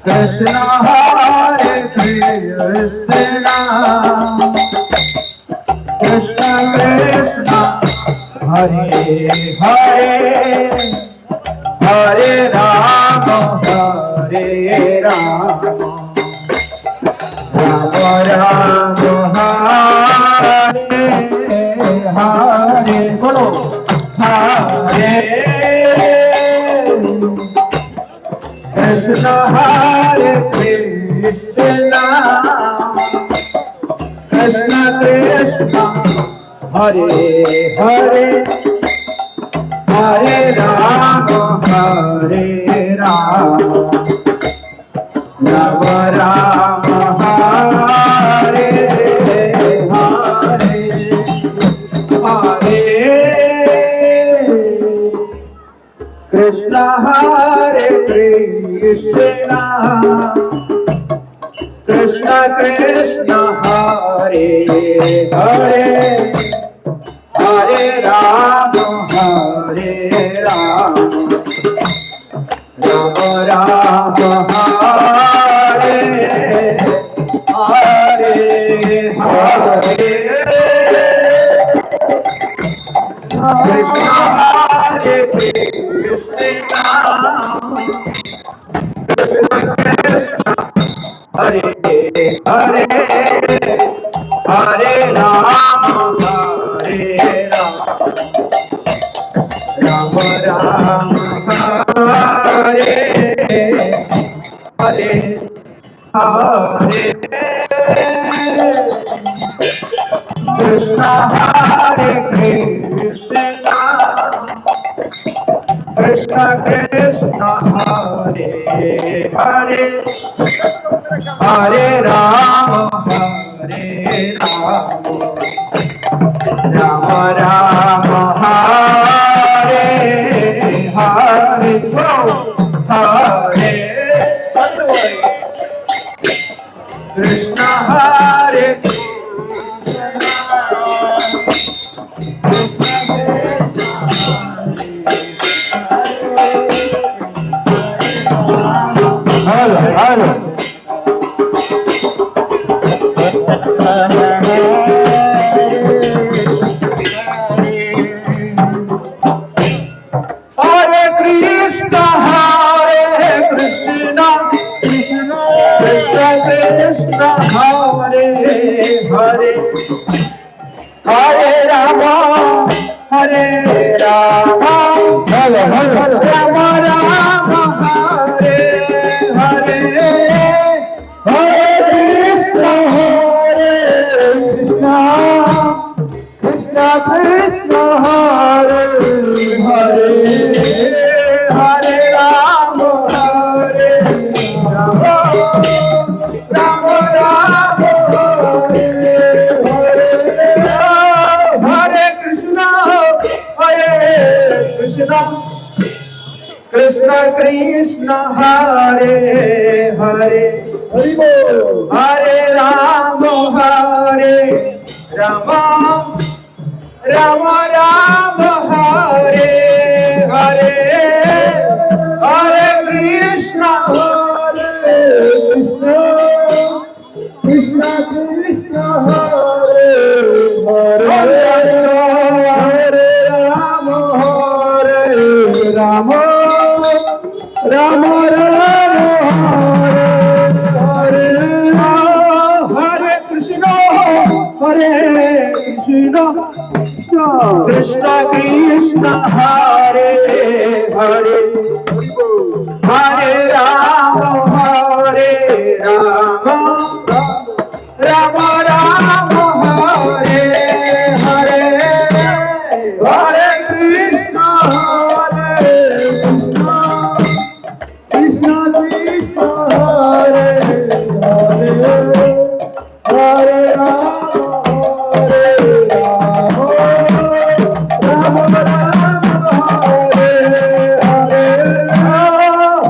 Krishna Hare Krishna, Krishna Krishna Hare Hare, Hare Rama Hare Rama, Rama Rama Hare Hare. Bolo Hare Krishna Hare Krishna, Krishna Krishna Hare Hare, Hare Rama Hare Rama, Rama Rama Hare Hare. Krishna Hare Krishna, Krishna Krishna Hare Hare, Hare Rama Hare Rama, Rama Rama Hare Hare Hare. Krishna Hare Krishna, Hare Hare, Hare Rama Hare Rama, Rama Rama Hare Hare Hare. Krishna Hare Krishna, Krishna Krishna Hare Hare, Hare Rama Hare Rama, Rama Rama Hare Hare. Krishna Hare Hare. Hare Rama, Hare Rama, Rama Rama, Hare Hare, Hare Krishna, Krishna Krishna, Hare Hare, Hare Rama, Hare Rama, Rama Rama, Krishna Krishna Hare Hare, Hare Rama Hare Rama, Rama Rama Hare Hare, Hare Krishna, Krishna Krishna Hare Hare, Hare Rama Hare Rama, Rama Rama Hare Hare, Hare Krishna, Hare Krishna, Krishna Krishna Hare Hare, Hare Rama Hare Rama, Rama Rama Hare Hare, Hare Krishna, Krishna Krishna Hare Hare, Hare Rama Hare Rama, Rama Rama Hare Hare,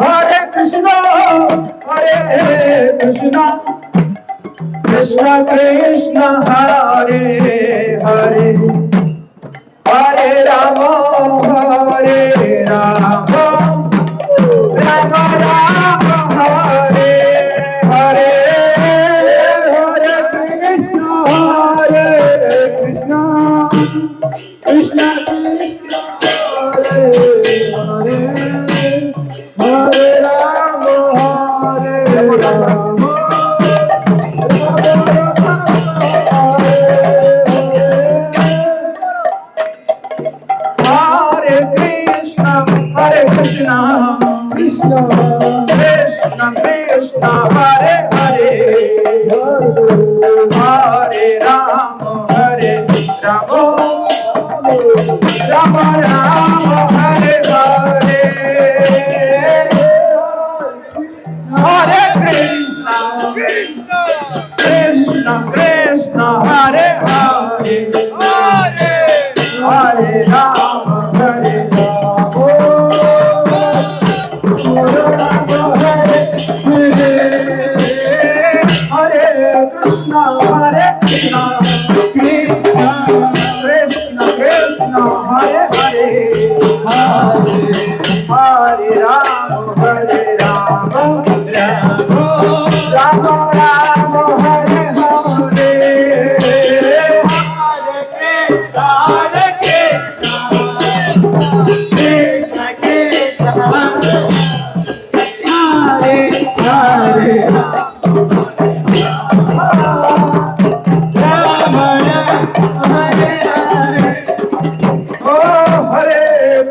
Hare Krishna, Hare Krishna, Krishna Krishna Hare Hare, Hare Rama Hare Rama, Rama Rama Hare Krishna Hare Hare Hare Rama Hare Rama Rama Rama Hare Hare Hare Krishna Krishna Krishna Hare Hare Hare Rama Hare Rama Hare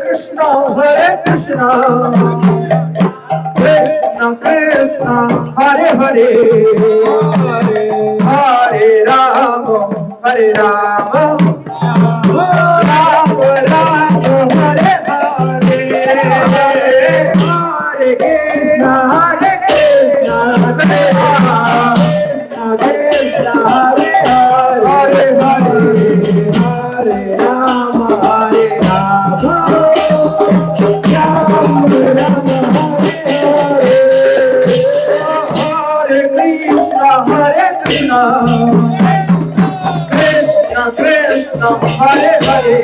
Krishna Hare Krishna Krishna Krishna Krishna Hare Hare Hare Rama Hare Rama Rama Rama Hare Hare Hare Krishna Krishna Krishna Hare Hare Krishna Krishna Hare Hare Hare Rama Hare Rama Rama Rama Hare Hare Hare Krishna Hare Krishna Hare Rama Krishna Hare Hare Hare Hare Rama Hare Rama Hare Krishna Krishna Krishna Hare Hare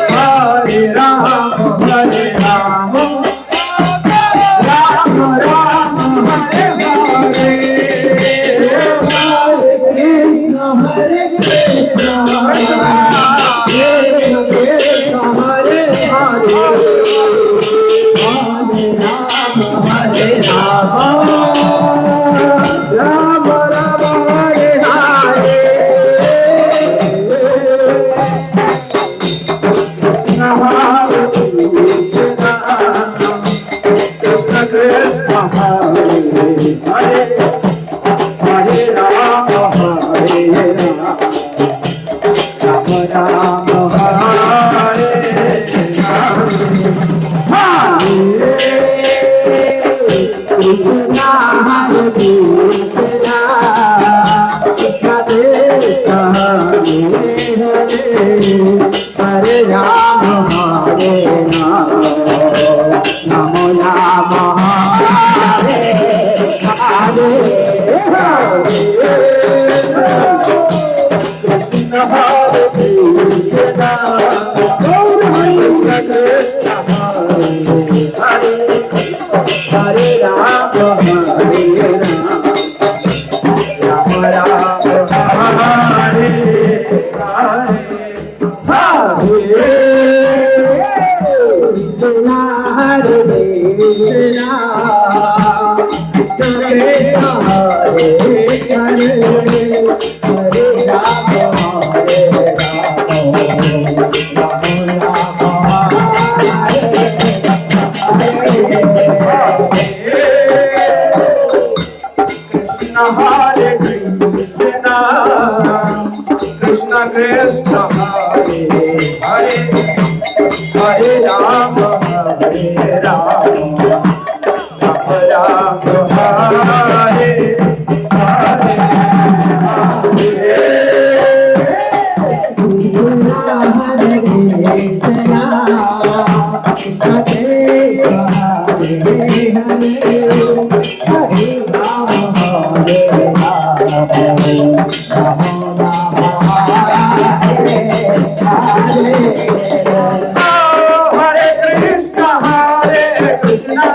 Hare Rama Hare Rama Rama Rama Hare Hare Hare Krishna Hare Krishna Krishna Krishna Hare Hare Hare Rama Hare Rama Rama Rama Hare Hare Krishna Hare Krishna Krishna Krishna Hare Hare Hare Rama Hare Rama Rama Rama Hare Krishna Hare Krishna Krishna Krishna Hare Rama Hare Rama Rama Rama Hare Hare Krishna Hare Krishna Krishna Krishna Hare Hare Rama Hare Rama Rama Rama Hare Hare Krishna Hare Krishna Krishna Krishna Hare Hare Hare Rama Hare Rama Krishna Hare Krishna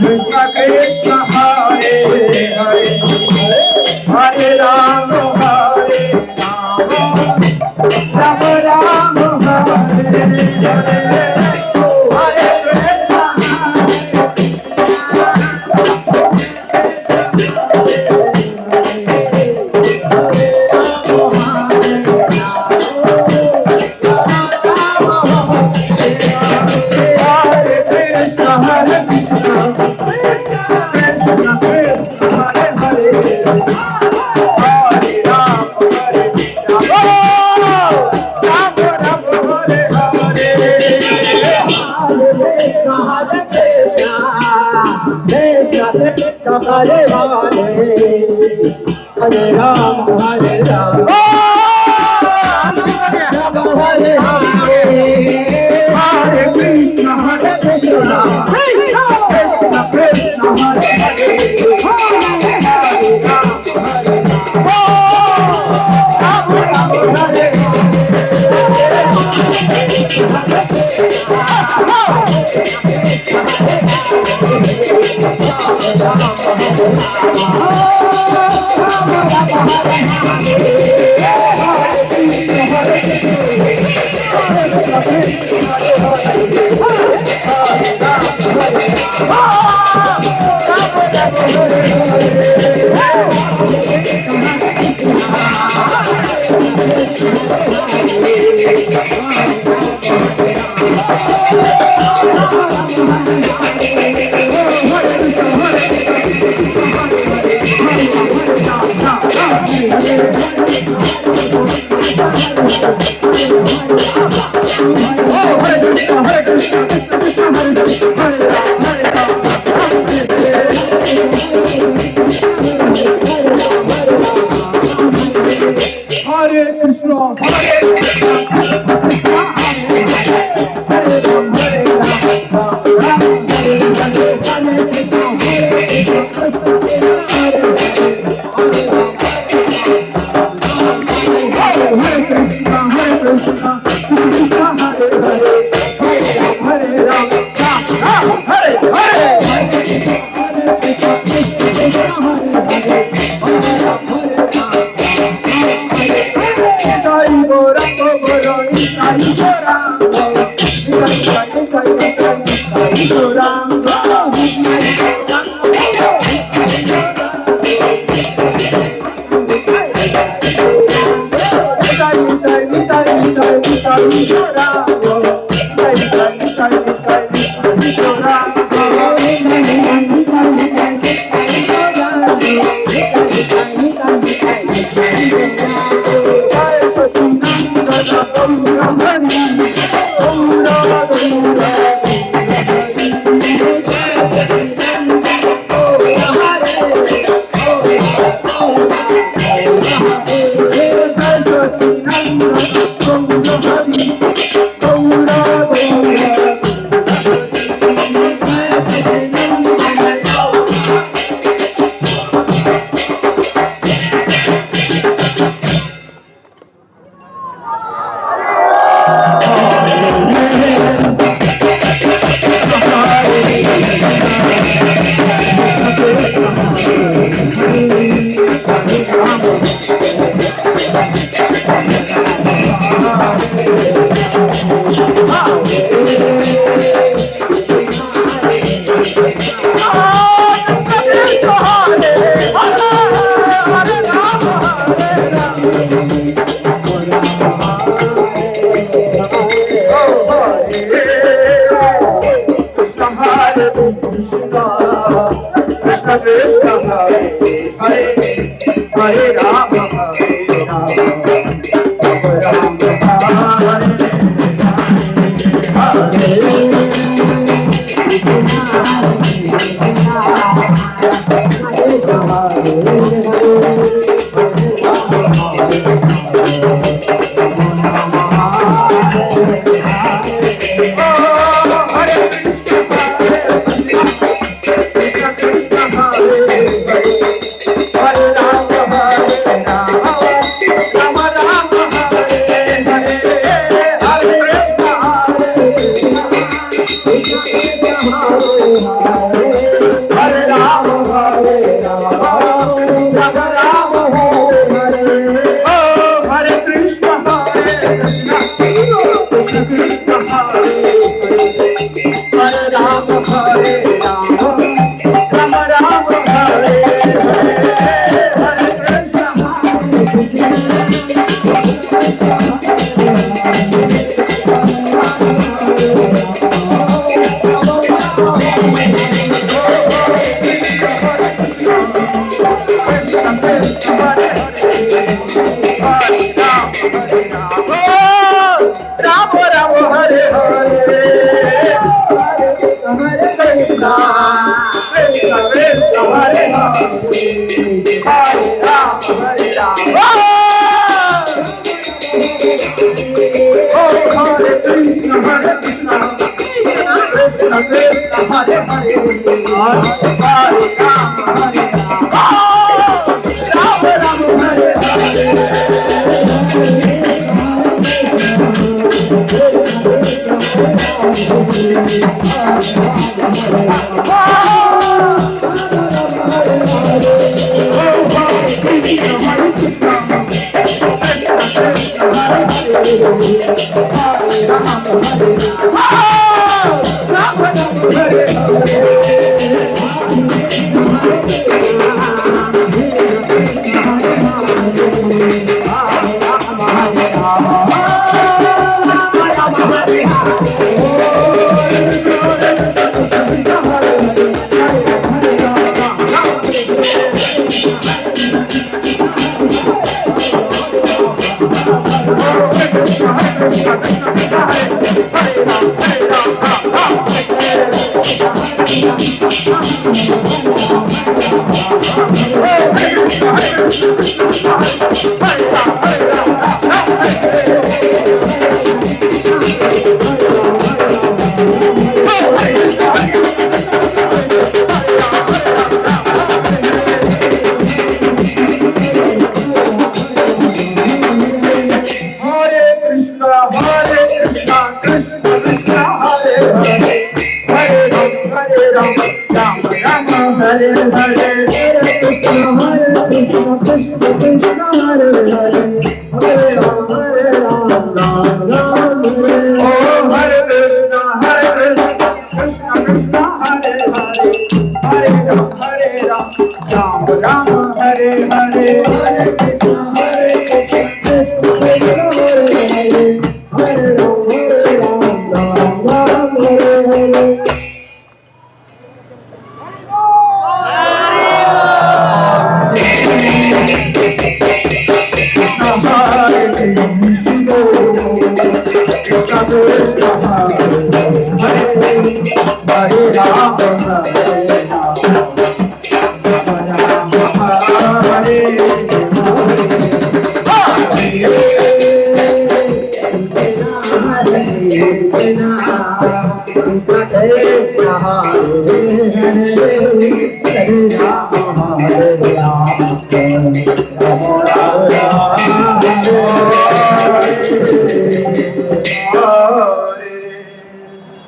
Krishna Krishna Hare Hare Hare Rama Hare Rama Rama Rama Hare Hare Krishna Hare Krishna Krishna Krishna Hare Hare Hare Hare Hare Ram Hare Ram Ram Hare Hare Hare Krishna Krishna Krishna Hare Hare Hare Ram Hare Ram Hare Hare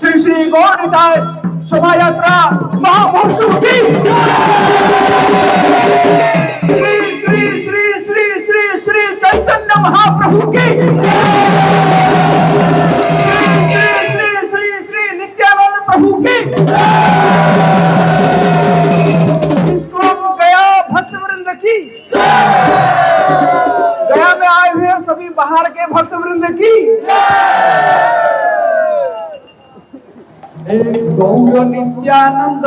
Shri Shri Gaur Nitai शोभा यात्रा महामहोत्सव की श्री श्री श्री श्री श्री श्री चैतन्य महाप्रभु की श्री श्री श्री श्री नित्यानंद प्रभु की गया भक्तवृंद की गया में आए हुए सभी बाहर के भक्तवृंद की गौर नित्यानंद